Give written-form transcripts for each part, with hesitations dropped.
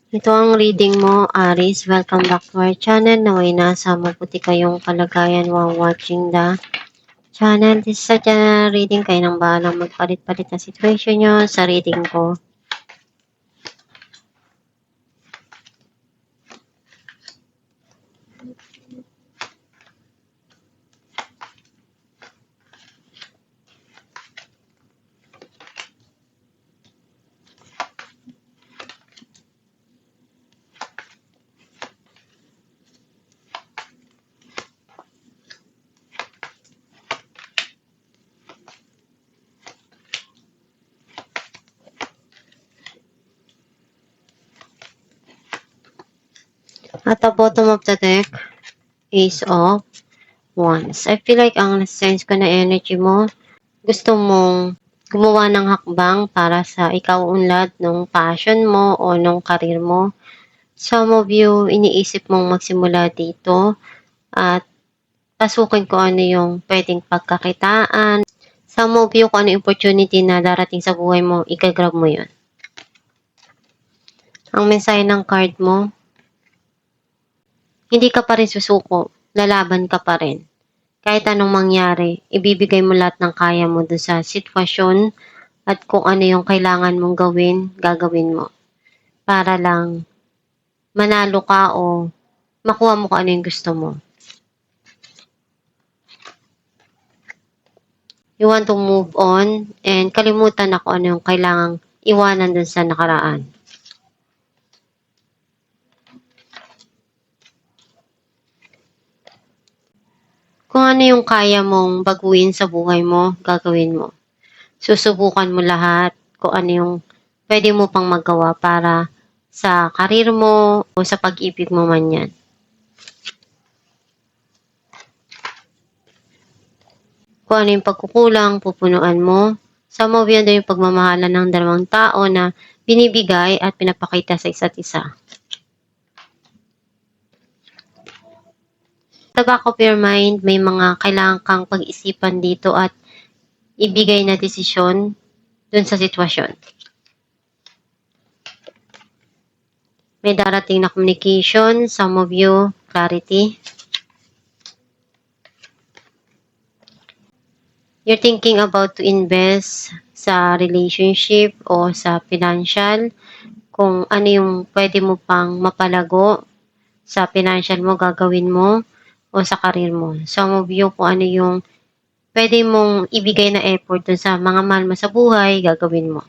Ito ang reading mo, Aries. Welcome back to our channel. Naway nasa mabuti kayong kalagayan while watching the channel. This is a general reading. Kayo nang bahalang magpalit-palit na situation nyo sa reading ko. At the bottom of the deck, Ace of Wands. I feel like ang sense ko na energy mo, gusto mong gumawa ng hakbang para sa ikaw unlad ng passion mo o ng karir mo. Some of you, iniisip mong magsimula dito at pasukin ko ano yung pwedeng pagkakitaan. Some of you, kung ano yung opportunity na darating sa buhay mo, ikagrab mo yun. Ang mensahe ng card mo, hindi ka pa rin susuko, lalaban ka pa rin. Kahit anong mangyari, ibibigay mo lahat ng kaya mo dun sa sitwasyon at kung ano yung kailangan mong gawin, gagawin mo. Para lang manalo ka o makuha mo kung ano yung gusto mo. You want to move on and kalimutan na kung ano yung kailangang iwanan dun sa nakaraan. Kung ano yung kaya mong baguhin sa buhay mo, gagawin mo. Susubukan mo lahat kung ano yung pwede mo pang magawa para sa karir mo o sa pag-ibig mo man yan. Kung ano yung pagkukulang, pupunuan mo. Sa mo yan yung pagmamahalan ng dalawang tao na binibigay at pinapakita sa isa't isa. Sa back of your mind, may mga kailangan kang pag-isipan dito at ibigay na desisyon dun sa sitwasyon. May darating na communication, some of you, clarity. You're thinking about to invest sa relationship o sa financial, kung ano yung pwede mo pang mapalago sa financial mo, gagawin mo, o sa karir mo. Some of you, kung ano yung pwede mong ibigay na effort dun sa mga mahal mo sa buhay, gagawin mo.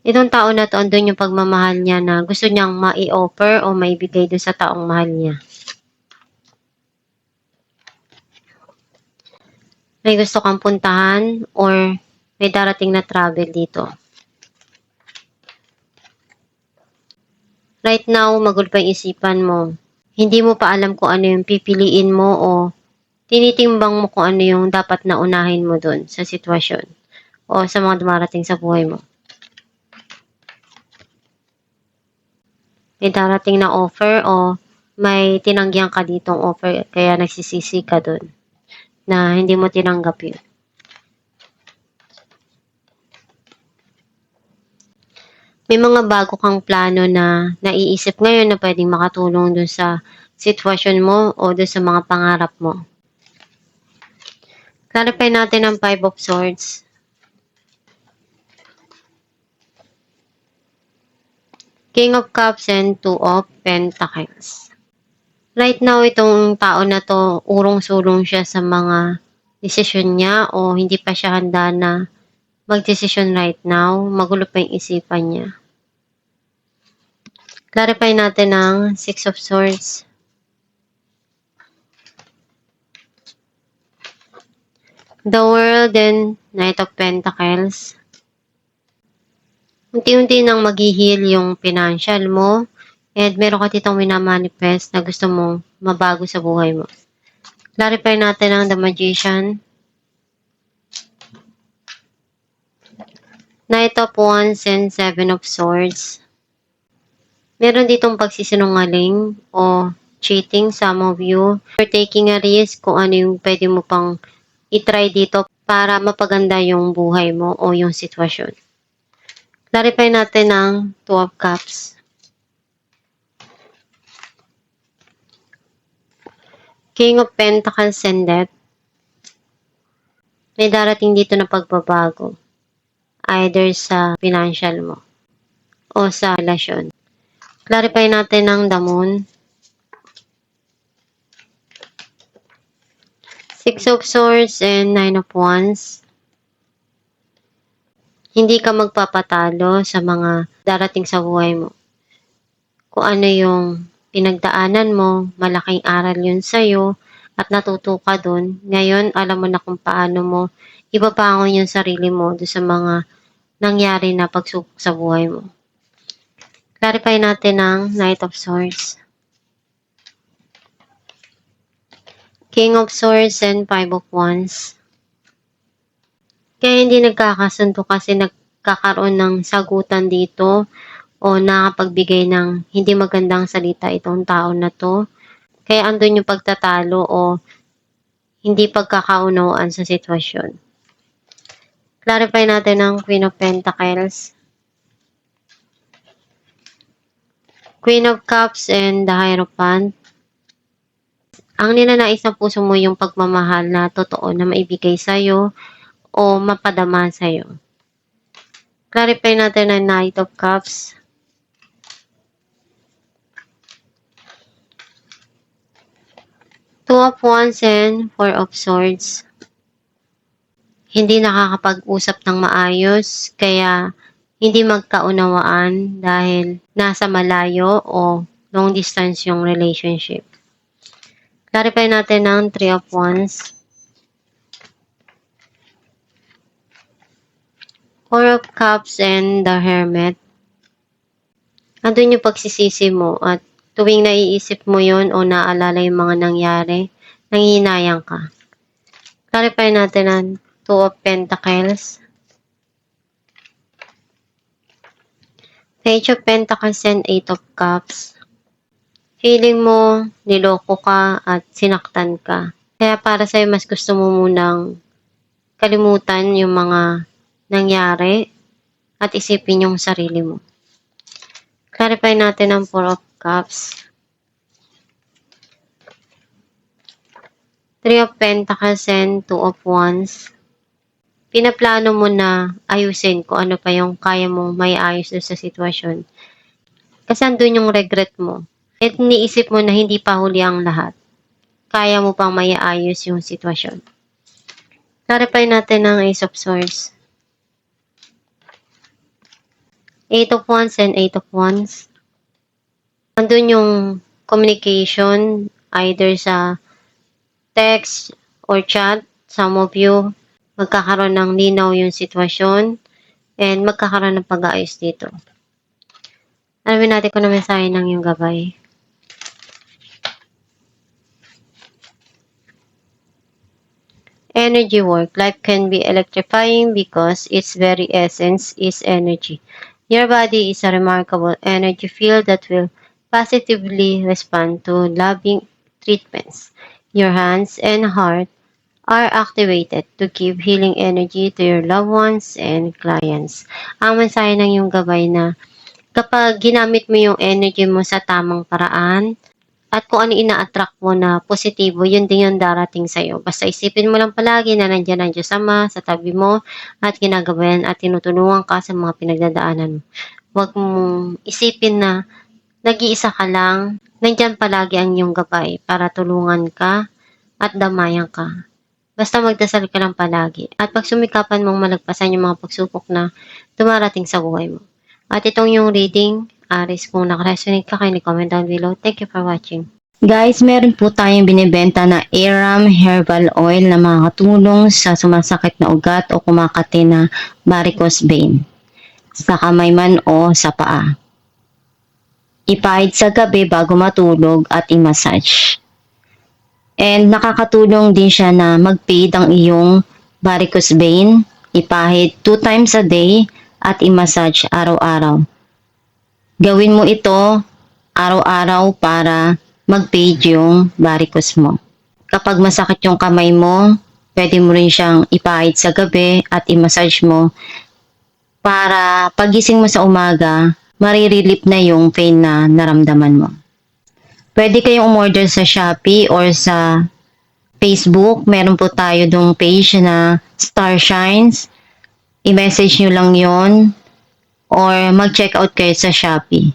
Itong tao na to, andun yung pagmamahal niya na gusto niyang mai-offer o maibigay dun sa taong mahal niya. May gusto kang puntahan or may darating na travel dito. Right now, magulo pa yung isipan mo. Hindi mo pa alam kung ano yung pipiliin mo o tinitimbang mo kung ano yung dapat na unahin mo dun sa sitwasyon o sa mga dumarating sa buhay mo. May darating na offer o may tinanggihan ka ditong offer kaya nagsisisi ka dun na hindi mo tinanggap yun. May mga bago kang plano na naiisip ngayon na pwedeng makatulong dun sa sitwasyon mo o dun sa mga pangarap mo. Clarify natin ang 5 of Swords. King of Cups and 2 of Pentacles. Right now, itong tao na to, urong-sulong siya sa mga desisyon niya o hindi pa siya handa na mag-desisyon right now. Magulo pa yung isipan niya. Clarify natin ang 6 of Swords. The World and Knight of Pentacles. Unti-unti nang mag-heal yung financial mo and meron ka ditong minamanifest na gusto mong mabago sa buhay mo. Clarify natin ang The Magician. Knight of Wands and 7 of Swords. Meron ditong pagsisinungaling o cheating, some of you. You're taking a risk kung ano yung pwede mo pang itry dito para mapaganda yung buhay mo o yung sitwasyon. Clarify natin ang Two of Cups. King of Pentacles and Death. May darating dito na pagbabago. Either sa financial mo o sa relasyon. Clarify natin ang The Moon. Six of Swords and Nine of Wands. Hindi ka magpapatalo sa mga darating sa buhay mo. Kung ano yung pinagdaanan mo, malaking aral yun sa'yo at natuto ka dun. Ngayon, alam mo na kung paano mo ipapangon yung sarili mo doon sa mga nangyari na pagsubok sa buhay mo. Clarify natin ang Knight of Swords. King of Swords and Five of Wands. Kaya hindi nagkakasundo kasi nagkakaroon ng sagutan dito o nakapagbigay ng hindi magandang salita itong tao na to. Kaya andun yung pagtatalo o hindi pagkakaunawaan sa sitwasyon. Clarify natin ang Queen of Pentacles. Queen of Cups and the Hierophant. Ang ninanais ng puso mo yung pagmamahal na totoo na maibigay sa'yo o mapadama sa'yo. Clarify natin ang Knight of Cups. Two of Wands and Four of Swords. Hindi nakakapag-usap ng maayos, kaya hindi magkaunawaan dahil nasa malayo o long distance yung relationship. Clarify natin ang Three of Wands. Four of Cups and the Hermit. Andun yung pagsisisi mo at tuwing naiisip mo yon o naalala yung mga nangyari, nanghihinayang ka. Clarify natin ang Two of Pentacles. Page of Pentacles and Eight of Cups. Feeling mo, niloko ka at sinaktan ka. Kaya para sa'yo, mas gusto mo munang kalimutan yung mga nangyari at isipin yung sarili mo. Clarify natin ang Four of Cups. Three of Pentacles and Two of Wands. Pinaplano mo na ayusin kung ano pa yung kaya mong may ayos sa sitwasyon. Kasi andun yung regret mo. At niisip mo na hindi pa huli ang lahat. Kaya mo pang may ayos yung sitwasyon. Clarify natin ang Ace of Swords. Eight of Wands and Eight of Wands. Andun yung communication either sa text or chat. Some of you, magkakaroon ng linaw yung sitwasyon and magkakaroon ng pag-aayos dito. Alamin natin kung naman sa'yo ng yung gabay. Energy work. Life can be electrifying because its very essence is energy. Your body is a remarkable energy field that will positively respond to loving treatments. Your hands and heart are activated to give healing energy to your loved ones and clients. Ang mensahe ng iyong gabay na kapag ginamit mo yung energy mo sa tamang paraan at kung ano ina-attract mo na positibo, yun din yung darating sa'yo. Basta isipin mo lang palagi na nandiyan ang Diyos Ama sa tabi mo at ginagabayan at tinutulungan ka sa mga pinagdadaanan mo. Huwag mong isipin na nag-iisa ka lang, nandiyan palagi ang iyong gabay para tulungan ka at damayan ka. Basta magdasal ka lang palagi at pag sumikapan mong malagpasan yung mga pagsubok na dumarating sa buhay mo. At itong yung reading, Aries, kung nakaresonate ka, kindly comment down below. Thank you for watching. Guys, meron po tayong binibenta na Aram Herbal Oil na makakatulong sa sumasakit na ugat o kumakati na varicose vein sa kamay man o sa paa. Ipahid sa gabi bago matulog at i-massage. And nakakatulong din siya na mag-fade ang iyong varicose vein. Ipahid 2 times a day at i-massage araw-araw. Gawin mo ito araw-araw para mag-fade yung varicose mo. Kapag masakit yung kamay mo, pwede mo rin siyang ipahid sa gabi at i-massage mo para pagising mo sa umaga, marirelip na yung pain na naramdaman mo. Pwede kayong umorder sa Shopee or sa Facebook. Meron po tayo dong page na Star Shines. I-message nyo lang yon or mag-check out kayo sa Shopee.